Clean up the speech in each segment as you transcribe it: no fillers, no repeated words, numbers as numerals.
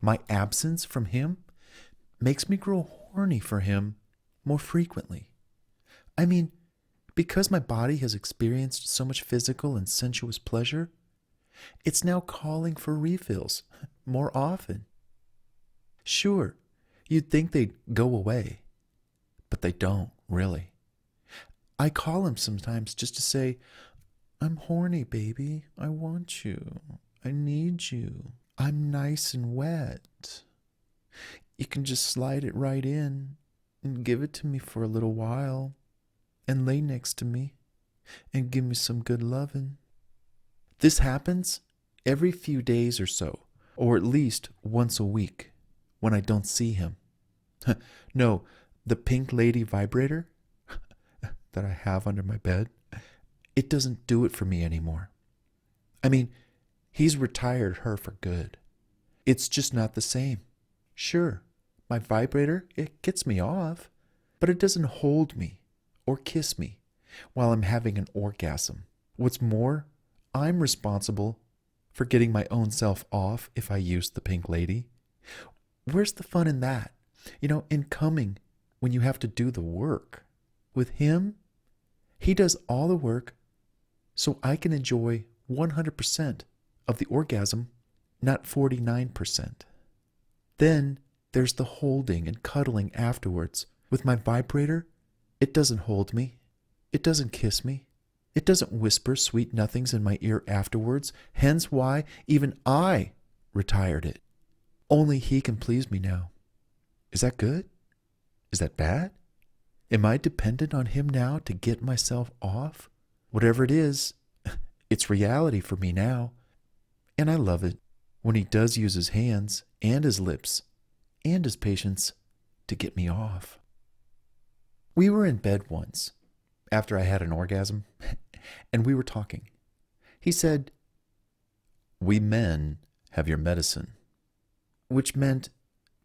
My absence from him makes me grow horny for him more frequently. I mean, because my body has experienced so much physical and sensuous pleasure, it's now calling for refills more often. Sure, you'd think they'd go away, but they don't, really. I call him sometimes just to say, I'm horny, baby. I want you. I need you. I'm nice and wet. You can just slide it right in and give it to me for a little while and lay next to me and give me some good lovin'. This happens every few days or so, or at least once a week when I don't see him. No, the pink lady vibrator that I have under my bed, it doesn't do it for me anymore. I mean, he's retired her for good. It's just not the same. Sure, my vibrator, it gets me off, but it doesn't hold me or kiss me while I'm having an orgasm. What's more, I'm responsible for getting my own self off if I use the pink lady. Where's the fun in that? In coming when you have to do the work. With him, he does all the work so I can enjoy 100% of the orgasm, not 49%. Then there's the holding and cuddling afterwards. With my vibrator, it doesn't hold me. It doesn't kiss me. It doesn't whisper sweet nothings in my ear afterwards, hence why even I retired it. Only he can please me now. Is that good? Is that bad? Am I dependent on him now to get myself off? Whatever it is, it's reality for me now. And I love it when he does use his hands and his lips and his patience to get me off. We were in bed once after I had an orgasm, and we were talking. He said, "We men have your medicine," which meant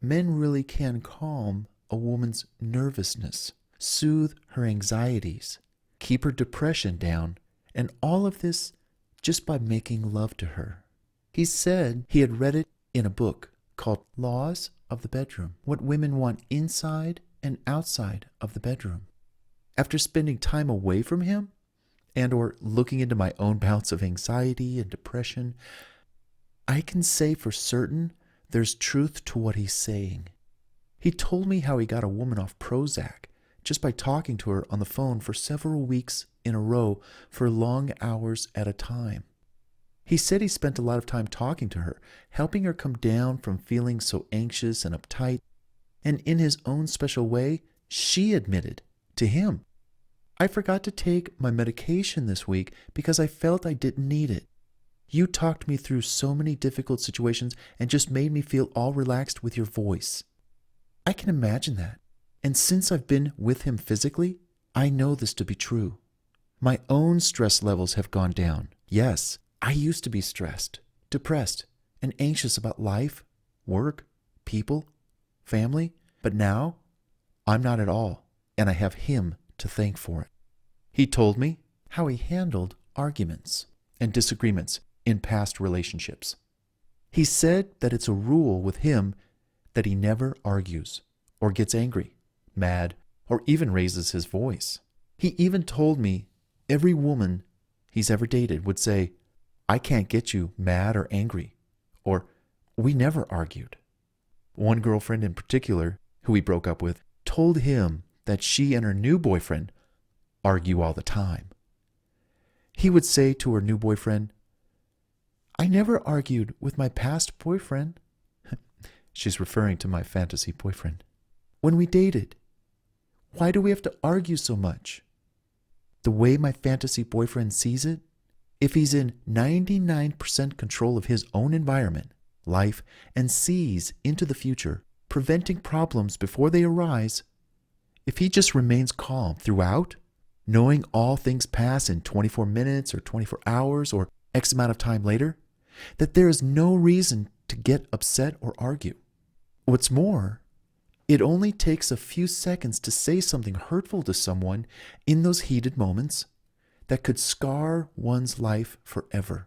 men really can calm a woman's nervousness, soothe her anxieties, keep her depression down, and all of this just by making love to her. He said he had read it in a book called Laws of the Bedroom, What Women Want Inside and Outside of the Bedroom. After spending time away from him and or looking into my own bouts of anxiety and depression, I can say for certain there's truth to what he's saying. He told me how he got a woman off Prozac just by talking to her on the phone for several weeks in a row for long hours at a time. He said he spent a lot of time talking to her, helping her come down from feeling so anxious and uptight, and in his own special way, she admitted to him, "I forgot to take my medication this week because I felt I didn't need it. You talked me through so many difficult situations and just made me feel all relaxed with your voice." I can imagine that. And since I've been with him physically, I know this to be true. My own stress levels have gone down. Yes, I used to be stressed, depressed, and anxious about life, work, people, family, but now I'm not at all, and I have him to thank for it. He told me how he handled arguments and disagreements in past relationships. He said that it's a rule with him that he never argues or gets angry, mad, or even raises his voice. He even told me every woman he's ever dated would say, "I can't get you mad or angry," or "We never argued." One girlfriend in particular, who he broke up with, told him that she and her new boyfriend argue all the time. He would say to her new boyfriend, "I never argued with my past boyfriend." She's referring to my fantasy boyfriend. "When we dated. Why do we have to argue so much?" The way my fantasy boyfriend sees it, if he's in 99% control of his own environment, life, and sees into the future, preventing problems before they arise, if he just remains calm throughout, knowing all things pass in 24 minutes or 24 hours or X amount of time later, that there is no reason to get upset or argue. What's more, it only takes a few seconds to say something hurtful to someone in those heated moments that could scar one's life forever.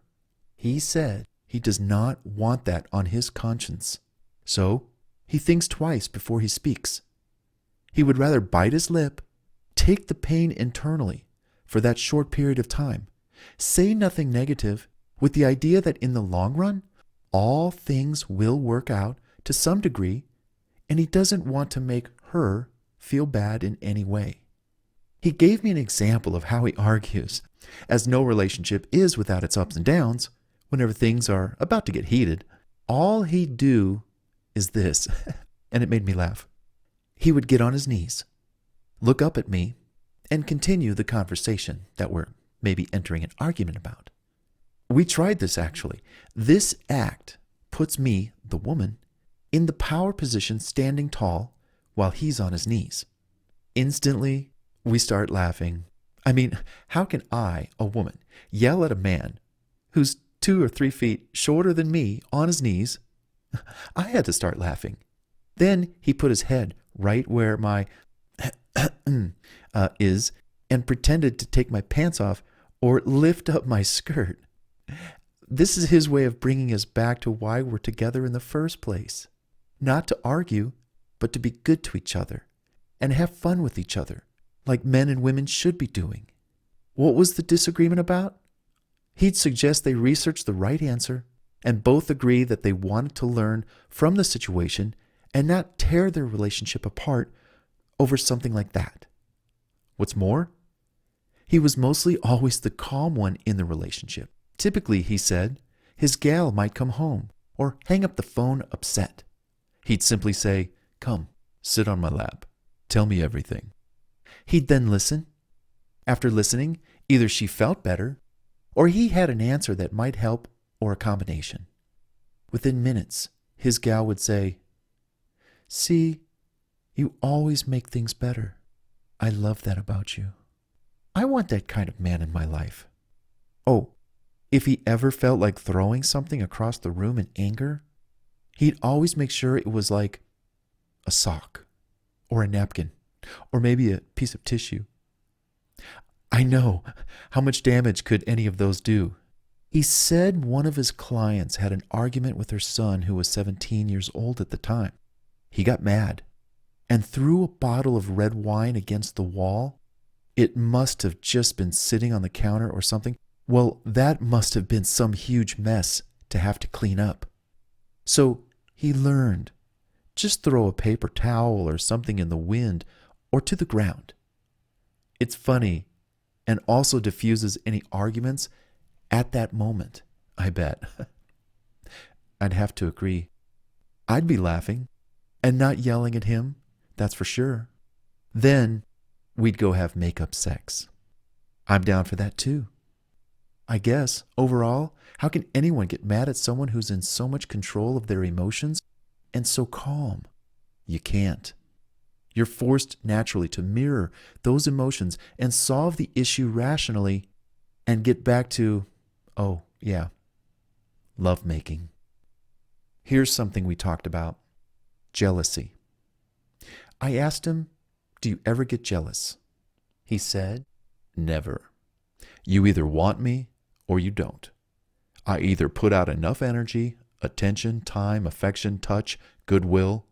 He said he does not want that on his conscience. So he thinks twice before he speaks. He would rather bite his lip, take the pain internally for that short period of time, say nothing negative with the idea that in the long run, all things will work out to some degree, and he doesn't want to make her feel bad in any way. He gave me an example of how he argues, as no relationship is without its ups and downs. Whenever things are about to get heated, all he'd do is this, and it made me laugh. He would get on his knees, look up at me, and continue the conversation that we're maybe entering an argument about. We tried this actually. This act puts me, the woman, in the power position standing tall while he's on his knees. Instantly, we start laughing. I mean, how can I, a woman, yell at a man who's 2 or 3 feet shorter than me on his knees? I had to start laughing. Then he put his head right where my is and pretended to take my pants off or lift up my skirt. This is his way of bringing us back to why we're together in the first place. Not to argue, but to be good to each other and have fun with each other, like men and women should be doing. What was the disagreement about? He'd suggest they research the right answer and both agree that they wanted to learn from the situation and not tear their relationship apart over something like that. What's more, he was mostly always the calm one in the relationship. Typically, he said, his gal might come home or hang up the phone upset. He'd simply say, "Come, sit on my lap. Tell me everything." He'd then listen. After listening, either she felt better or he had an answer that might help or a combination. Within minutes, his gal would say, "See, you always make things better. I love that about you. I want that kind of man in my life." Oh, if he ever felt like throwing something across the room in anger, he'd always make sure it was like a sock or a napkin or maybe a piece of tissue. I know, how much damage could any of those do? He said one of his clients had an argument with her son who was 17 years old at the time. He got mad and threw a bottle of red wine against the wall. It must have just been sitting on the counter or something. Well, that must have been some huge mess to have to clean up. So he learned, just throw a paper towel or something in the wind or to the ground. It's funny and also diffuses any arguments at that moment, I bet. I'd have to agree. I'd be laughing and not yelling at him, that's for sure. Then we'd go have make-up sex. I'm down for that too. I guess, overall, how can anyone get mad at someone who's in so much control of their emotions and so calm? You can't. You're forced naturally to mirror those emotions and solve the issue rationally and get back to, oh, yeah, lovemaking. Here's something we talked about. Jealousy. I asked him, "Do you ever get jealous?" He said, "Never. You either want me or you don't. I either put out enough energy, attention, time, affection, touch, goodwill,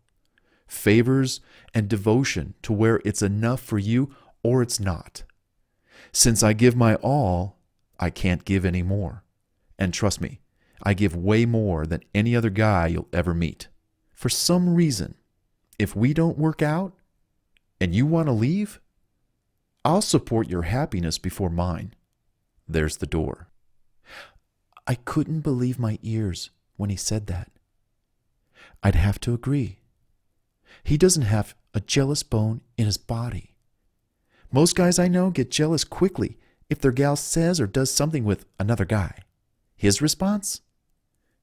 favors, and devotion to where it's enough for you or it's not. Since I give my all, I can't give any more. And trust me, I give way more than any other guy you'll ever meet. For some reason, if we don't work out and you want to leave, I'll support your happiness before mine. There's the door." I couldn't believe my ears when he said that. I'd have to agree. He doesn't have a jealous bone in his body. Most guys I know get jealous quickly if their gal says or does something with another guy. His response?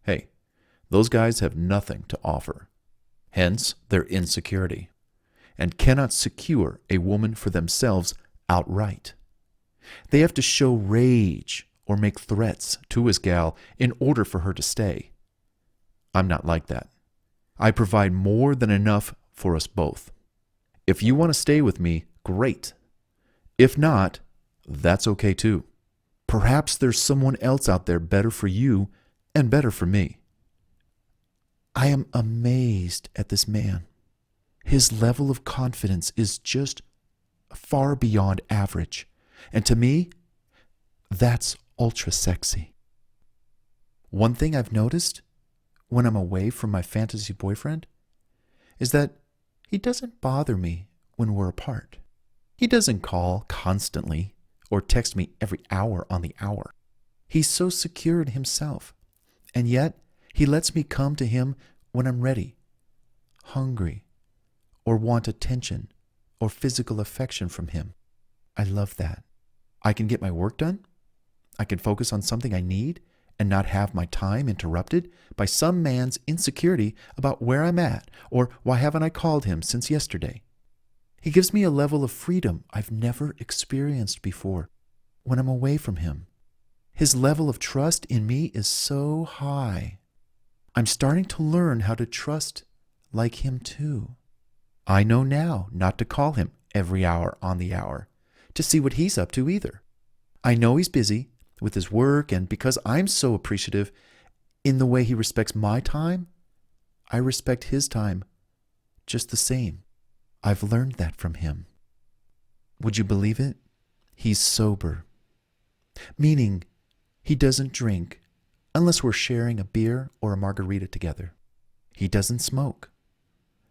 Hey, those guys have nothing to offer. Hence their insecurity, and cannot secure a woman for themselves outright. They have to show rage or make threats to his gal in order for her to stay. I'm not like that. I provide more than enough for us both. If you want to stay with me, great. If not, that's okay too. Perhaps there's someone else out there better for you and better for me. I am amazed at this man. His level of confidence is just far beyond average. And to me, that's ultra sexy. One thing I've noticed when I'm away from my fantasy boyfriend is that he doesn't bother me when we're apart. He doesn't call constantly or text me every hour on the hour. He's so secure in himself, and yet he lets me come to him when I'm ready, hungry, or want attention or physical affection from him. I love that. I can get my work done. I can focus on something I need and not have my time interrupted by some man's insecurity about where I'm at or why haven't I called him since yesterday. He gives me a level of freedom I've never experienced before when I'm away from him. His level of trust in me is so high. I'm starting to learn how to trust like him too. I know now not to call him every hour on the hour to see what he's up to either. I know he's busy with his work, and because I'm so appreciative in the way he respects my time, I respect his time just the same. I've learned that from him. Would you believe it? He's sober, meaning he doesn't drink unless we're sharing a beer or a margarita together. He doesn't smoke.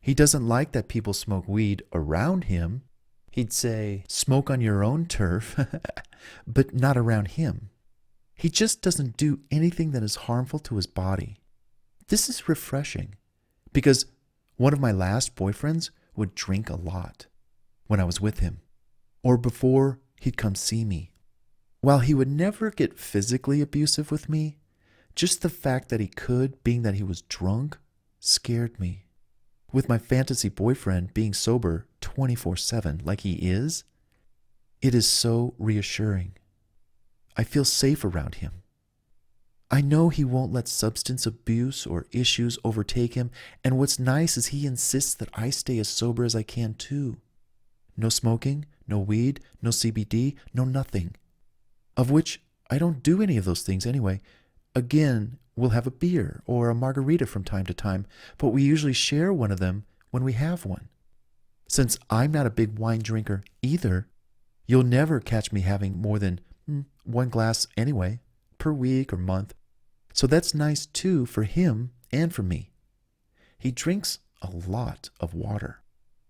He doesn't like that people smoke weed around him. He'd say, smoke on your own turf, but not around him. He just doesn't do anything that is harmful to his body. This is refreshing because one of my last boyfriends would drink a lot when I was with him or before he'd come see me. While he would never get physically abusive with me, just the fact that he could, being that he was drunk, scared me. With my fantasy boyfriend being sober 24/7 like he is, it is so reassuring. I feel safe around him. I know he won't let substance abuse or issues overtake him, and what's nice is he insists that I stay as sober as I can too. No smoking, no weed, no CBD, no nothing. Of which I don't do any of those things anyway. Again, we'll have a beer or a margarita from time to time, but we usually share one of them when we have one. Since I'm not a big wine drinker either, you'll never catch me having more than one glass anyway, per week or month. So that's nice too for him and for me. He drinks a lot of water,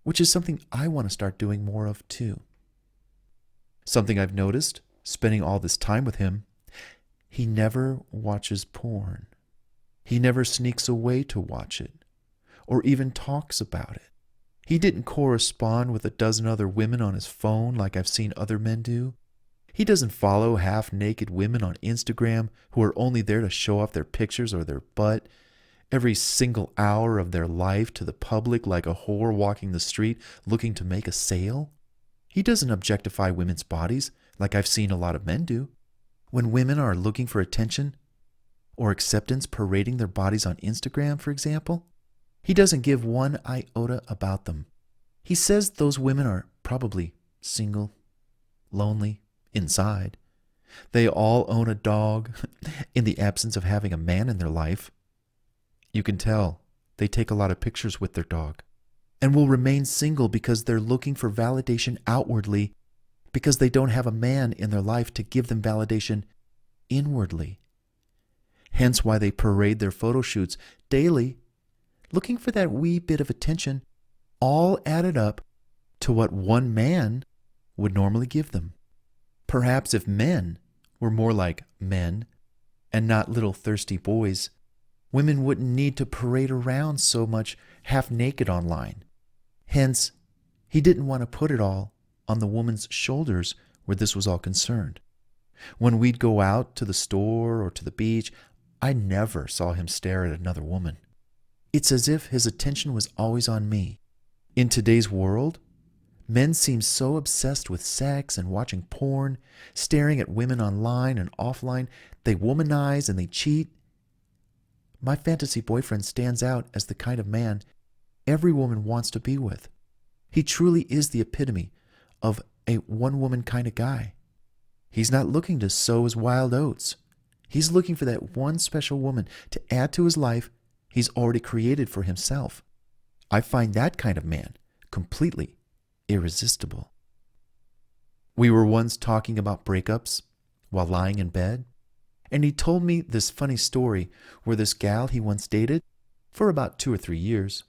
which is something I want to start doing more of too. Something I've noticed, spending all this time with him, he never watches porn. He never sneaks away to watch it, or even talks about it. He didn't correspond with a dozen other women on his phone like I've seen other men do. He doesn't follow half-naked women on Instagram who are only there to show off their pictures or their butt every single hour of their life to the public like a whore walking the street looking to make a sale. He doesn't objectify women's bodies like I've seen a lot of men do. When women are looking for attention or acceptance parading their bodies on Instagram, for example, he doesn't give one iota about them. He says those women are probably single, lonely, inside. They all own a dog in the absence of having a man in their life. You can tell they take a lot of pictures with their dog and will remain single because they're looking for validation outwardly because they don't have a man in their life to give them validation inwardly. Hence why they parade their photo shoots daily, looking for that wee bit of attention, all added up to what one man would normally give them. Perhaps if men were more like men and not little thirsty boys, women wouldn't need to parade around so much half naked online. Hence, he didn't want to put it all on the woman's shoulders where this was all concerned. When we'd go out to the store or to the beach, I never saw him stare at another woman. It's as if his attention was always on me. In today's world, men seem so obsessed with sex and watching porn, staring at women online and offline. They womanize and they cheat. My fantasy boyfriend stands out as the kind of man every woman wants to be with. He truly is the epitome of a one-woman kind of guy. He's not looking to sow his wild oats. He's looking for that one special woman to add to his life he's already created for himself. I find that kind of man completely irresistible. We were once talking about breakups while lying in bed, and he told me this funny story where this gal he once dated for about 2 or 3 years,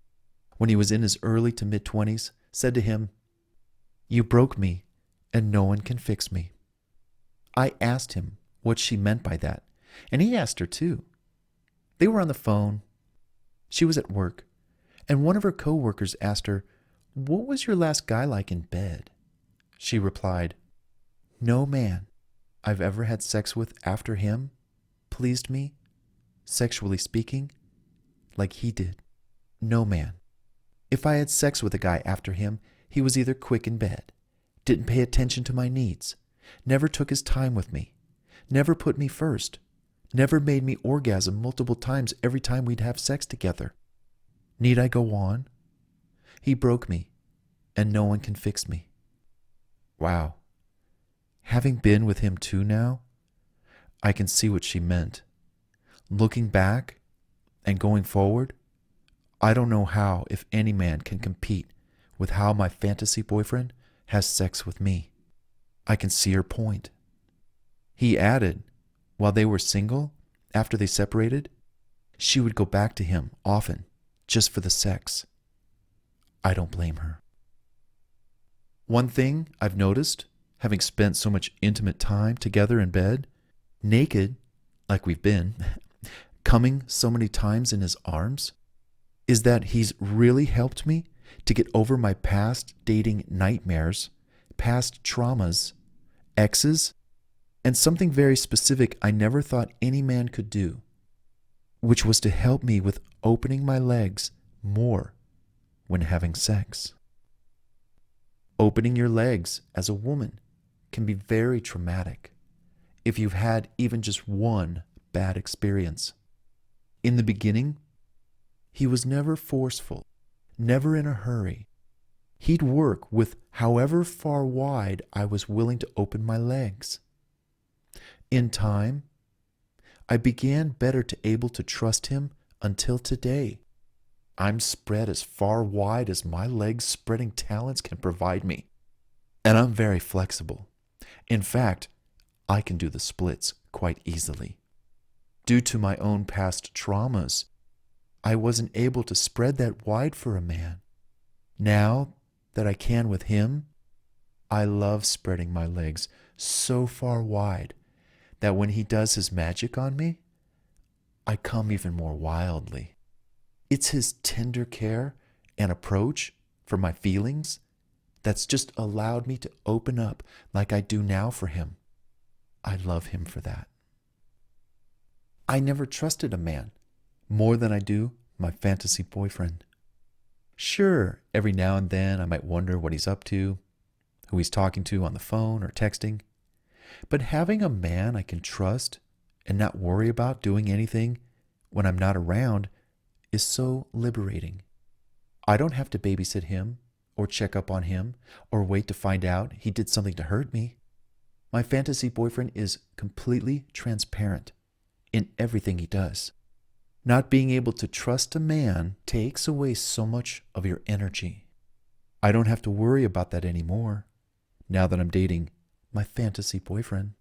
when he was in his early to mid-20s, said to him, "You broke me, and no one can fix me." I asked him what she meant by that, and he asked her too. They were on the phone. She was at work, and one of her co-workers asked her, "What was your last guy like in bed?" She replied, "No man I've ever had sex with after him pleased me, sexually speaking, like he did. No man. If I had sex with a guy after him, he was either quick in bed, didn't pay attention to my needs, never took his time with me, never put me first, never made me orgasm multiple times every time we'd have sex together. Need I go on? He broke me, and no one can fix me." Wow. Having been with him too now, I can see what she meant. Looking back and going forward, I don't know how, if any man can compete with how my fantasy boyfriend has sex with me. I can see her point. He added, while they were single, after they separated, she would go back to him often, just for the sex. I don't blame her. One thing I've noticed, having spent so much intimate time together in bed, naked, like we've been, coming so many times in his arms, is that he's really helped me to get over my past dating nightmares, past traumas, exes, and something very specific I never thought any man could do, which was to help me with opening my legs more when having sex. Opening your legs as a woman can be very traumatic if you've had even just one bad experience. In the beginning, he was never forceful, never in a hurry. He'd work with however far wide I was willing to open my legs. In time, I began better to able to trust him until today. I'm spread as far wide as my legs spreading talents can provide me. And I'm very flexible. In fact, I can do the splits quite easily. Due to my own past traumas, I wasn't able to spread that wide for a man. Now that I can with him, I love spreading my legs so far wide that when he does his magic on me, I come even more wildly. It's his tender care and approach for my feelings that's just allowed me to open up like I do now for him. I love him for that. I never trusted a man more than I do my fantasy boyfriend. Sure, every now and then I might wonder what he's up to, who he's talking to on the phone or texting. But having a man I can trust and not worry about doing anything when I'm not around is so liberating. I don't have to babysit him or check up on him or wait to find out he did something to hurt me. My fantasy boyfriend is completely transparent in everything he does. Not being able to trust a man takes away so much of your energy. I don't have to worry about that anymore now that I'm dating my fantasy boyfriend.